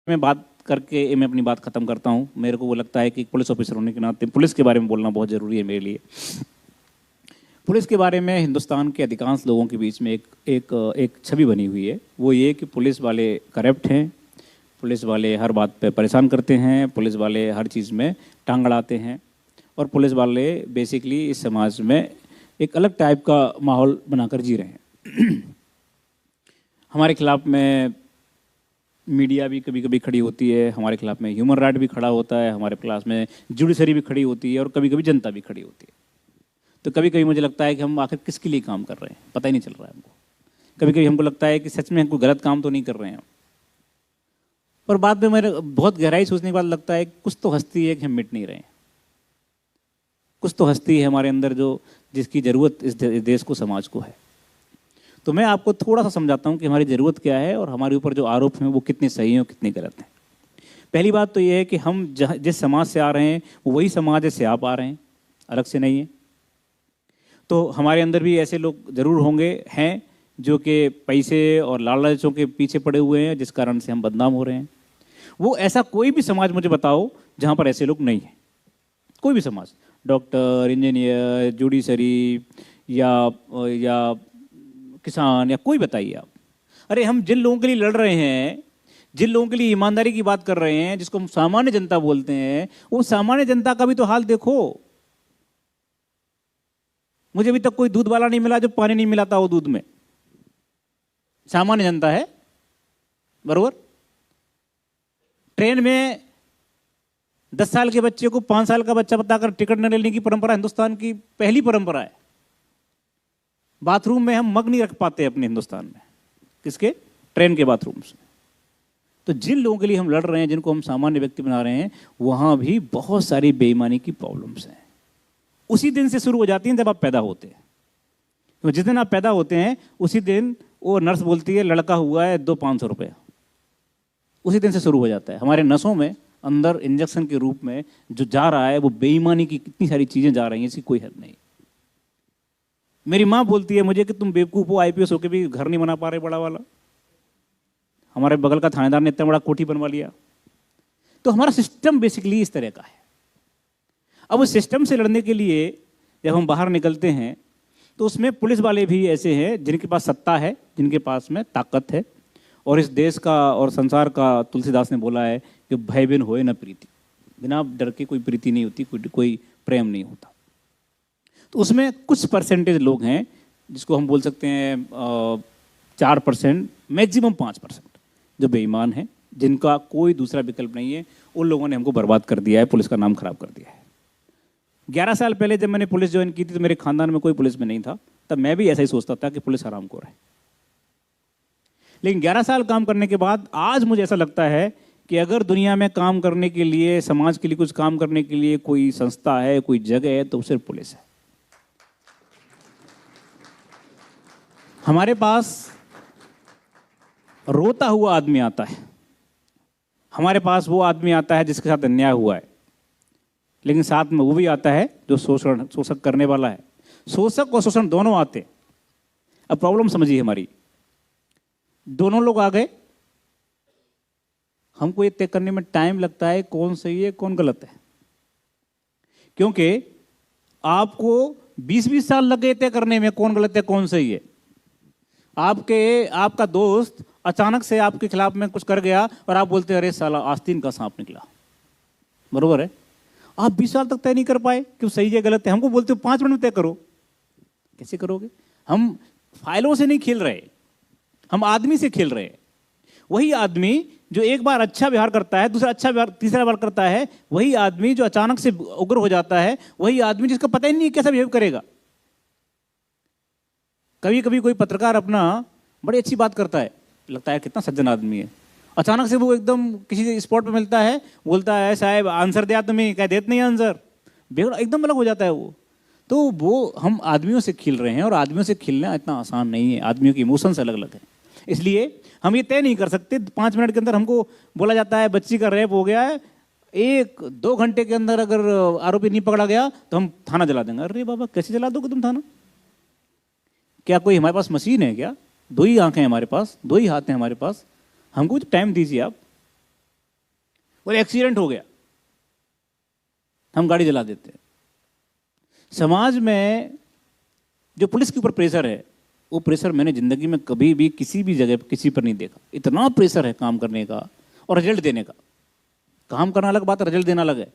मैं बात करके मैं अपनी बात ख़त्म करता हूँ। मेरे को वो लगता है कि पुलिस ऑफिसर होने के नाते पुलिस के बारे में बोलना बहुत ज़रूरी है मेरे लिए। पुलिस के बारे में हिंदुस्तान के अधिकांश लोगों के बीच में एक छवि बनी हुई है। वो ये कि पुलिस वाले करप्ट हैं, पुलिस वाले हर बात पे परेशान करते हैं, पुलिस वाले हर चीज़ में टांग अड़ाते हैं और पुलिस वाले बेसिकली इस समाज में एक अलग टाइप का माहौल बनाकर जी रहे हैं। हमारे खिलाफ में मीडिया भी कभी कभी खड़ी होती है, हमारे खिलाफ में ह्यूमन राइट भी खड़ा होता है, हमारे खिलाफ में जुडिशरी भी खड़ी होती है और कभी कभी जनता भी खड़ी होती है। तो कभी कभी मुझे लगता है कि हम आखिर किसके लिए काम कर रहे हैं, पता ही नहीं चल रहा है हमको। कभी कभी हमको लगता है कि सच में हम कोई गलत काम तो नहीं कर रहे हैं, पर बाद में मेरे बहुत गहराई सोचने के बाद लगता है कुछ तो हस्ती है कि हम मिट नहीं रहे हैं। कुछ तो हस्ती है हमारे अंदर जो जिसकी ज़रूरत इस देश को, समाज को है। तो मैं आपको थोड़ा सा समझाता हूँ कि हमारी ज़रूरत क्या है और हमारे ऊपर जो आरोप हैं वो कितने सही हैं और कितने गलत हैं। पहली बात तो ये है कि हम जिस समाज से आ रहे हैं वो वही समाज है से आप आ रहे हैं, अलग से नहीं है। तो हमारे अंदर भी ऐसे लोग ज़रूर होंगे, हैं, जो कि पैसे और लालचों के पीछे पड़े हुए हैं, जिस कारण से हम बदनाम हो रहे हैं। वो ऐसा कोई भी समाज मुझे बताओ जहाँ पर ऐसे लोग नहीं हैं। कोई भी समाज, डॉक्टर, इंजीनियर, जुडिशरी या किसान या कोई बताइए आप। अरे हम जिन लोगों के लिए लड़ रहे हैं, जिन लोगों के लिए ईमानदारी की बात कर रहे हैं, जिसको हम सामान्य जनता बोलते हैं, वो सामान्य जनता का भी तो हाल देखो। मुझे अभी तक कोई दूध वाला नहीं मिला जो पानी नहीं मिलाता हो दूध में। सामान्य जनता है, बरोबर। ट्रेन में 10 साल के बच्चे को 5 साल का बच्चा बताकर टिकट न लेने की परंपरा हिंदुस्तान की पहली परंपरा है। बाथरूम में हम मग नहीं रख पाते अपने हिंदुस्तान में, किसके? ट्रेन के बाथरूम से। तो जिन लोगों के लिए हम लड़ रहे हैं, जिनको हम सामान्य व्यक्ति बना रहे हैं, वहां भी बहुत सारी बेईमानी की प्रॉब्लम्स हैं। उसी दिन से शुरू हो जाती हैं जब आप पैदा होते हैं। तो जिस दिन आप पैदा होते हैं उसी दिन वो नर्स बोलती है लड़का हुआ है, दो 500 रुपये। उसी दिन से शुरू हो जाता है। हमारे नसों में अंदर इंजेक्शन के रूप में जो जा रहा है वो बेईमानी की कितनी सारी चीजें जा रही हैं, इसकी कोई हद नहीं। मेरी माँ बोलती है मुझे कि तुम बेवकूफ़ हो, आईपीएस होकर भी घर नहीं बना पा रहे बड़ा वाला। हमारे बगल का थानेदार ने इतना बड़ा कोठी बनवा लिया। तो हमारा सिस्टम बेसिकली इस तरह का है। अब उस सिस्टम से लड़ने के लिए जब हम बाहर निकलते हैं तो उसमें पुलिस वाले भी ऐसे हैं जिनके पास सत्ता है, जिनके पास में ताकत है। और इस देश का और संसार का, तुलसीदास ने बोला है कि भय बिन होए न प्रीति। बिना डर के कोई प्रीति नहीं होती, कोई प्रेम नहीं होता। तो उसमें कुछ परसेंटेज लोग हैं जिसको हम बोल सकते हैं 4%, मैक्सिमम 5% जो बेईमान हैं, जिनका कोई दूसरा विकल्प नहीं है। उन लोगों ने हमको बर्बाद कर दिया है, पुलिस का नाम खराब कर दिया है। 11 साल पहले जब मैंने पुलिस ज्वाइन की थी तो मेरे खानदान में कोई पुलिस में नहीं था। तब मैं भी ऐसा ही सोचता था कि पुलिस हरामखोर है। लेकिन 11 साल काम करने के बाद आज मुझे ऐसा लगता है कि अगर दुनिया में काम करने के लिए, समाज के लिए कुछ काम करने के लिए कोई संस्था है, कोई जगह है, तो सिर्फ पुलिस है। हमारे पास रोता हुआ आदमी आता है, हमारे पास वो आदमी आता है जिसके साथ अन्याय हुआ है, लेकिन साथ में वो भी आता है जो शोषक करने वाला है। शोषक और शोषण दोनों आते हैं। अब प्रॉब्लम समझिए हमारी, दोनों लोग आ गए, हमको ये तय करने में टाइम लगता है कौन सही है कौन गलत है। क्योंकि आपको 20-20 साल लग गए तय करने में कौन गलत है कौन सही है। आपका दोस्त अचानक से आपके खिलाफ में कुछ कर गया और आप बोलते हैं अरे साला आस्तीन का सांप निकला, बरोबर है। आप 20 साल तक तय नहीं कर पाए कि सही है गलत है। हमको बोलते हो 5 मिनट में तय करो। कैसे करोगे? हम फाइलों से नहीं खेल रहे, हम आदमी से खेल रहे हैं। वही आदमी जो एक बार अच्छा व्यवहार करता है, दूसरा अच्छा व्यवहार तीसरा बार करता है, वही आदमी जो अचानक से उग्र हो जाता है, वही आदमी जिसका पता ही नहीं कैसा बिहेव करेगा। कभी कभी कोई पत्रकार अपना बड़ी अच्छी बात करता है, लगता है कितना सज्जन आदमी है, अचानक से वो एकदम किसी स्पॉट पे मिलता है, बोलता है साहब आंसर दिया तुम्हें, क्या देते नहीं आंसर, बेगुना एकदम अलग हो जाता है वो। तो वो हम आदमियों से खेल रहे हैं और आदमियों से खेलना इतना आसान नहीं है। आदमियों की इमोशंस अलग अलग है, इसलिए हम ये तय नहीं कर सकते। 5 मिनट के अंदर हमको बोला जाता है बच्ची का रेप हो गया है, 1-2 घंटे के अंदर अगर आरोपी नहीं पकड़ा गया तो हम थाना जला देंगे। अरे बाबा कैसे जला दोगे तुम थाना? क्या कोई हमारे पास मशीन है क्या? 2 ही आंखें हैं हमारे पास, 2 ही हाथ हैं हमारे पास, हमको तो टाइम दीजिए आप। और एक्सीडेंट हो गया, हम गाड़ी जला देते हैं। समाज में जो पुलिस के ऊपर प्रेशर है, वो प्रेशर मैंने जिंदगी में कभी भी किसी भी जगह पर किसी पर नहीं देखा। इतना प्रेशर है काम करने का और रिजल्ट देने का। काम करना अलग बात है, रिजल्ट देना अलग है।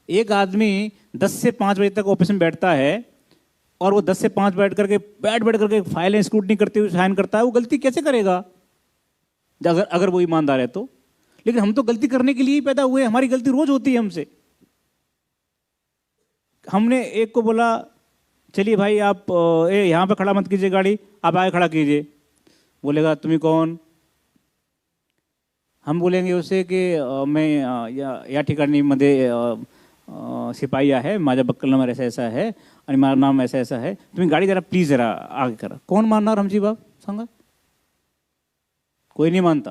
एक आदमी 10 से 5 बजे तक ऑफिस में बैठता है और वो 10 से 5 बैठ करके फाइलें स्क्रूटनी करते हुए साइन करता है, वो गलती कैसे करेगा अगर वो ईमानदार है तो। लेकिन हम तो गलती करने के लिए ही पैदा हुए, हमारी गलती रोज होती है हमसे। हमने एक को बोला चलिए भाई आप यहाँ पे खड़ा मत कीजिए गाड़ी, आप आगे खड़ा कीजिए। बोलेगा तुम्हें कौन? हम बोलेंगे उससे कि मैं या ठिकाणी मध्ये शिपाई आहे, माझा बक्कल नंबर ऐसा ऐसा है आणि माझं नाम ऐसा ऐसा है, तुम्ही गाड़ी जरा प्लीज जरा आगे करा। कौन मानना हमची बाप सांगा? कोई नहीं मानता।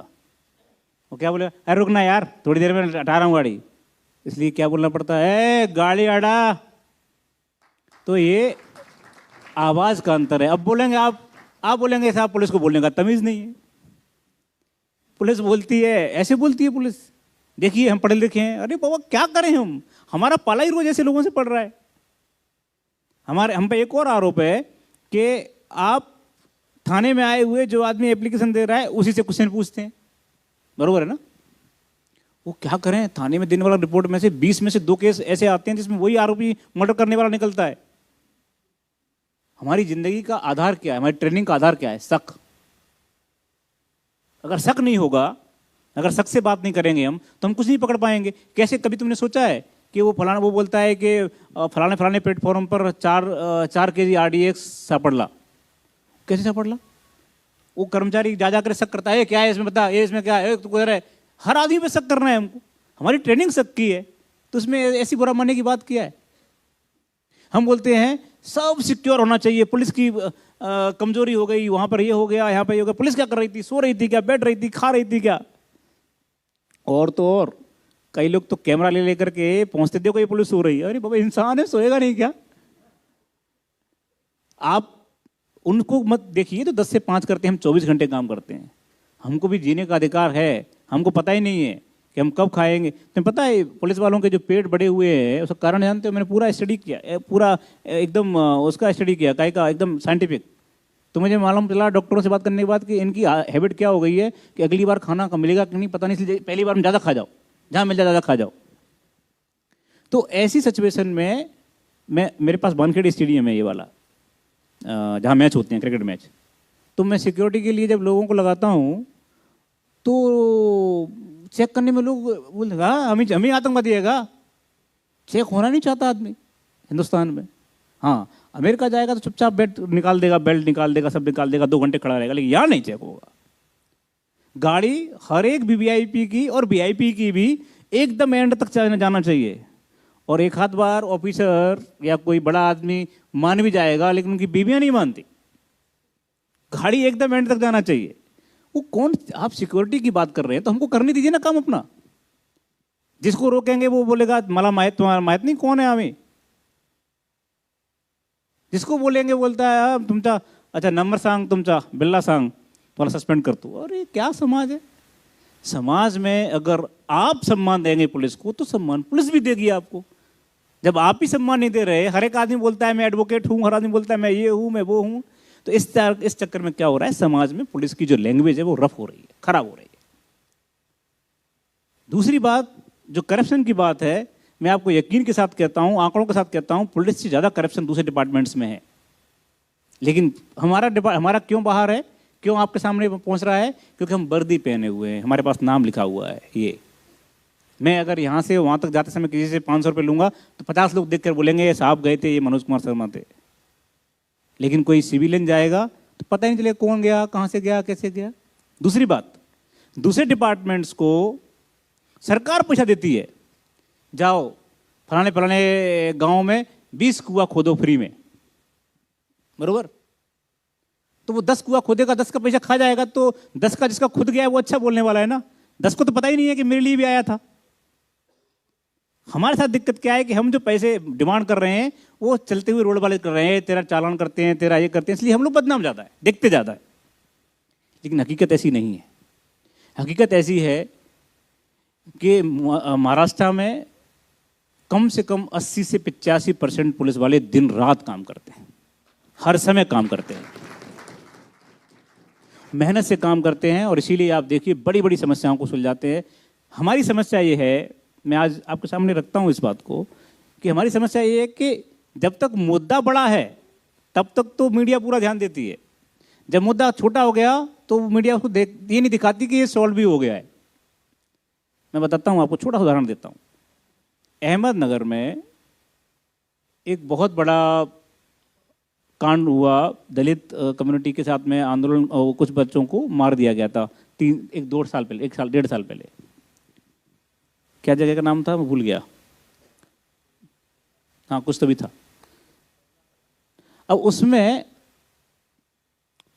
वो क्या बोलेगा, अरे रुकना यार थोड़ी देर में हटा रहा हूँ गाड़ी। इसलिए क्या बोलना पड़ता है, गाड़ी हटा। तो ये आवाज का अंतर है। अब बोलेंगे आप बोलेंगे साहब पुलिस को बोलने का तमीज नहीं है। पुलिस बोलती है, ऐसे बोलती है पुलिस, देखिए हम पढ़े लिखे हैं। अरे बाबा क्या करें हम, हमारा पाला ही रोज ऐसे लोगों से पड़ रहा है। हम पे एक और आरोप है कि आप थाने में आए हुए जो आदमी एप्लीकेशन दे रहा है उसी से क्वेश्चन पूछते हैं, बरोबर है ना? वो क्या करें, थाने में देने वाला रिपोर्ट में से 20 में से 2 केस ऐसे आते हैं जिसमें वही आरोपी मर्डर करने वाला निकलता है। हमारी जिंदगी का आधार क्या है, हमारी ट्रेनिंग का आधार क्या है? शक। अगर शक नहीं होगा, अगर शक से बात नहीं करेंगे हम, तो हम कुछ नहीं पकड़ पाएंगे। कैसे, कभी तुमने सोचा है कि वो फलाना वो बोलता है कि फलाने प्लेटफॉर्म पर 4 केजी RDX सापड़ला, कैसे सापड़ला? वो कर्मचारी जा कर शक करता है, क्या है इसमें बता, ये इसमें क्या है, तो है। हर आदमी पे शक करना है हमको, हमारी ट्रेनिंग शक की है, तो उसमें ऐसी बुरा मानने की बात क्या है? हम बोलते हैं सब सिक्योर होना चाहिए, पुलिस की कमजोरी हो गई, वहां पर ये हो गया, यहाँ पर ये हो गया। पुलिस क्या कर रही थी? सो रही थी क्या, बैठ रही थी, खा रही थी क्या? और तो और कई लोग तो कैमरा ले लेकर के पहुंचते, देखो ये पुलिस सो रही है। अरे बाबा इंसान है, सोएगा नहीं क्या? आप उनको मत देखिए तो 10 से 5 करते हैं, हम 24 घंटे काम करते हैं। हमको भी जीने का अधिकार है, हमको पता ही नहीं है कि हम कब खाएंगे। तुम्हें पता है पुलिस वालों के जो पेट बड़े हुए हैं उसका कारण जानते हो? मैंने पूरा स्टडी किया, पूरा एकदम उसका स्टडी किया, काय का एकदम साइंटिफिक। तो मुझे मालूम चला डॉक्टरों से बात करने के बाद कि इनकी हैबिट क्या हो गई है कि अगली बार खाना कम मिलेगा कि नहीं पता नहीं, इसलिए पहली बार में ज़्यादा खा जाओ, जहाँ मिल जाए ज़्यादा खा जाओ। तो ऐसी सिचुएशन में मेरे पास वानखेड़े स्टेडियम है ये वाला, जहाँ मैच होते हैं, क्रिकेट मैच। तो मैं सिक्योरिटी के लिए जब लोगों को लगाता हूँ तो चेक करने में लोग बोलते हमें आतंकवादी है का? चेक होना नहीं चाहता आदमी हिंदुस्तान में। हाँ, अमेरिका जाएगा तो चुपचाप बेल्ट निकाल देगा, सब निकाल देगा, 2 घंटे खड़ा रहेगा, लेकिन यहाँ नहीं चेक होगा। गाड़ी हर एक वीवीआईपी की और वीआईपी की भी एकदम एंड तक जाना चाहिए। और एक आध बार ऑफिसर या कोई बड़ा आदमी मान भी जाएगा, लेकिन उनकी बीवियां नहीं मानती। गाड़ी एकदम एंड तक जाना चाहिए। वो कौन, आप सिक्योरिटी की बात कर रहे हैं तो हमको करने दीजिए ना काम अपना। जिसको रोकेंगे वो बोलेगा मला माहित, तुम्हारा माहित नहीं कौन है हमें। जिसको बोलेंगे बोलता है तुमचा, अच्छा नंबर सांग तुमचा, बिल्ला सांग, तुम्हारा सस्पेंड कर दो। अरे क्या समाज है? समाज में अगर आप सम्मान देंगे पुलिस को तो सम्मान पुलिस भी देगी आपको। जब आप ही सम्मान नहीं दे रहे, हर एक आदमी बोलता है मैं एडवोकेट हूं, हर आदमी बोलता है मैं ये हूं, मैं वो हूं, तो इस चक्कर में क्या हो रहा है, समाज में पुलिस की जो लैंग्वेज है वो रफ हो रही है, खराब हो रही है। दूसरी बात जो करप्शन की बात है, मैं आपको यकीन के साथ कहता हूं, आंकड़ों के साथ कहता हूं, पुलिस से ज्यादा करप्शन दूसरे डिपार्टमेंट्स में है। लेकिन हमारा क्यों बाहर है, क्यों आपके सामने पहुंच रहा है? क्योंकि हम वर्दी पहने हुए हैं, हमारे पास नाम लिखा हुआ है। ये मैं अगर यहाँ से वहाँ तक जाते समय किसी से 500 रुपये लूँगा तो 50 लोग देखकर बोलेंगे ये साहब गए थे, ये मनोज कुमार शर्मा थे। लेकिन कोई सिविलियन जाएगा तो पता ही नहीं चलेगा कौन गया, कहाँ से गया, कैसे गया। दूसरी बात, दूसरे डिपार्टमेंट्स को सरकार पैसा देती है, जाओ फलाने फलाने गाँव में 20 कुआं खोदो फ्री में, बरोबर? तो वो 10 कुआं खोदेगा, 10 का पैसा खा जाएगा, तो 10 का जिसका खुद गया है वो अच्छा बोलने वाला है ना। 10 को तो पता ही नहीं है कि मेरे लिए भी आया था। हमारे साथ दिक्कत क्या है कि हम जो पैसे डिमांड कर रहे हैं वो चलते हुए रोड वाले कर रहे हैं, तेरा चालान करते हैं, तेरा ये करते हैं, इसलिए हम लोग बदनाम ज़्यादा है, देखते ज़्यादा है। लेकिन हकीकत ऐसी नहीं है। हकीकत ऐसी है कि महाराष्ट्र में कम से कम 80 से 85% पुलिस वाले दिन रात काम करते हैं, हर समय काम करते हैं, मेहनत से काम करते हैं, और इसीलिए आप देखिए बड़ी बड़ी समस्याओं को सुलझाते हैं। हमारी समस्या ये है, मैं आज आपके सामने रखता हूँ इस बात को, कि हमारी समस्या ये है कि जब तक मुद्दा बड़ा है तब तक तो मीडिया पूरा ध्यान देती है, जब मुद्दा छोटा हो गया तो मीडिया उसको ये नहीं दिखाती कि ये सॉल्व भी हो गया है। मैं बताता हूँ आपको, छोटा सा उदाहरण देता हूँ। अहमदनगर में एक बहुत बड़ा कांड हुआ, दलित कम्युनिटी के साथ में आंदोलन, कुछ बच्चों को मार दिया गया था 1-2 साल पहले, 1-1.5 साल पहले। क्या जगह का नाम था, मैं भूल गया, हाँ कुछ तो भी था। अब उसमें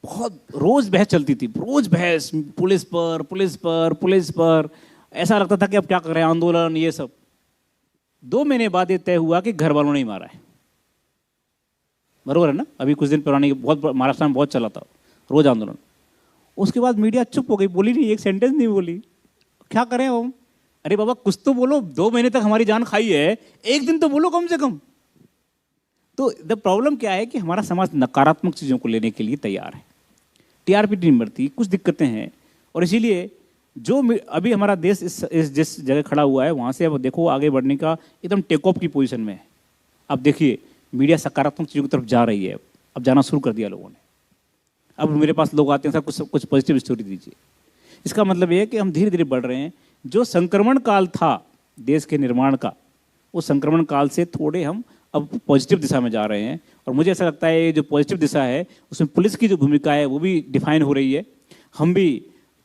बहुत रोज बहस चलती थी, रोज बहस, पुलिस पर पुलिस पर पुलिस पर, ऐसा लगता था कि अब क्या कर रहे हैं, आंदोलन ये सब। 2 महीने बाद ये तय हुआ कि घर वालों ने ही मारा है। बरोबर है ना? अभी कुछ दिन पुरानी बहुत महाराष्ट्र में बहुत चला था रोज आंदोलन। उसके बाद मीडिया चुप हो गई, बोली नहीं, एक सेंटेंस नहीं बोली। क्या करें हम? अरे बाबा कुछ तो बोलो, 2 महीने तक हमारी जान खाई है, एक दिन तो बोलो कम से कम। तो द प्रॉब्लम क्या है कि हमारा समाज नकारात्मक चीज़ों को लेने के लिए तैयार है, टीआरपी नहीं बढ़ती, कुछ दिक्कतें हैं, और इसीलिए जो अभी हमारा देश इस जिस जगह खड़ा हुआ है वहाँ से अब देखो आगे बढ़ने का एकदम टेक ऑफ की पोजीशन में है। अब देखिए मीडिया सकारात्मक चीज़ों की तरफ जा रही है, अब जाना शुरू कर दिया लोगों ने। अब मेरे पास लोग आते हैं, सर कुछ पॉजिटिव स्टोरी दीजिए। इसका मतलब ये है कि हम धीरे धीरे बढ़ रहे हैं। जो संक्रमण काल था देश के निर्माण का, उस संक्रमण काल से थोड़े हम अब पॉजिटिव दिशा में जा रहे हैं, और मुझे ऐसा लगता है जो पॉजिटिव दिशा है उसमें पुलिस की जो भूमिका है वो भी डिफाइन हो रही है। हम भी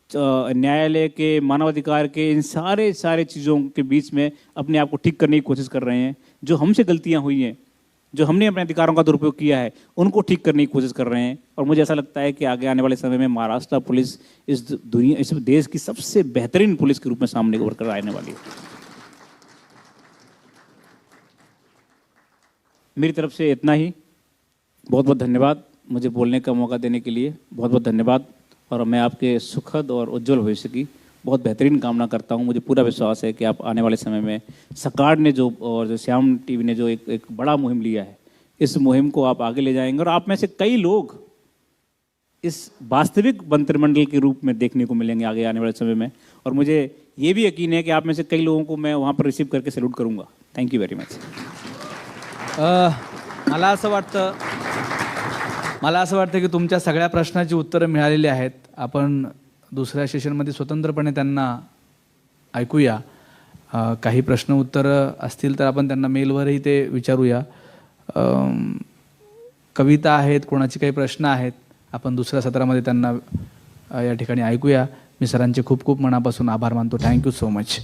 न्यायालय के, मानवाधिकार के, इन सारे चीज़ों के बीच में अपने आप को ठीक करने की कोशिश कर रहे हैं। जो हमसे गलतियां हुई हैं, जो हमने अपने अधिकारों का दुरुपयोग किया है, उनको ठीक करने की कोशिश कर रहे हैं। और मुझे ऐसा लगता है कि आगे आने वाले समय में महाराष्ट्र पुलिस इस देश की सबसे बेहतरीन पुलिस के रूप में सामने उभर कर आने वाली है। मेरी तरफ से इतना ही। बहुत बहुत धन्यवाद मुझे बोलने का मौका देने के लिए, बहुत बहुत धन्यवाद। और मैं आपके सुखद और उज्जवल भविष्य की बहुत बेहतरीन कामना करता हूं। मुझे पूरा विश्वास है कि आप आने वाले समय में सरकार ने जो, और जो श्याम टीवी ने जो एक बड़ा मुहिम लिया है, इस मुहिम को आप आगे ले जाएंगे, और आप में से कई लोग इस वास्तविक मंत्रिमंडल के रूप में देखने को मिलेंगे आगे आने वाले समय में। और मुझे ये भी यकीन है कि आप में से कई लोगों को मैं वहाँ पर रिसीव करके सैल्यूट करूँगा। Thank you very much. मला असं वाटतं की तुमच्या सगळ्या प्रश्नाची उत्तरं मिळालेली आहेत. आपण दुसऱ्या सेशनमध्ये स्वतंत्रपणे त्यांना ऐकूया. काही प्रश्न उत्तरं असतील तर आपण त्यांना मेलवरही ते विचारूया. कविता आहेत, कोणाचे काही प्रश्न आहेत, आपण दुसऱ्या सत्रामध्ये त्यांना या ठिकाणी ऐकूया. मी सरांचे खूप खूप मनापासून आभार मानतो. Thank you so much.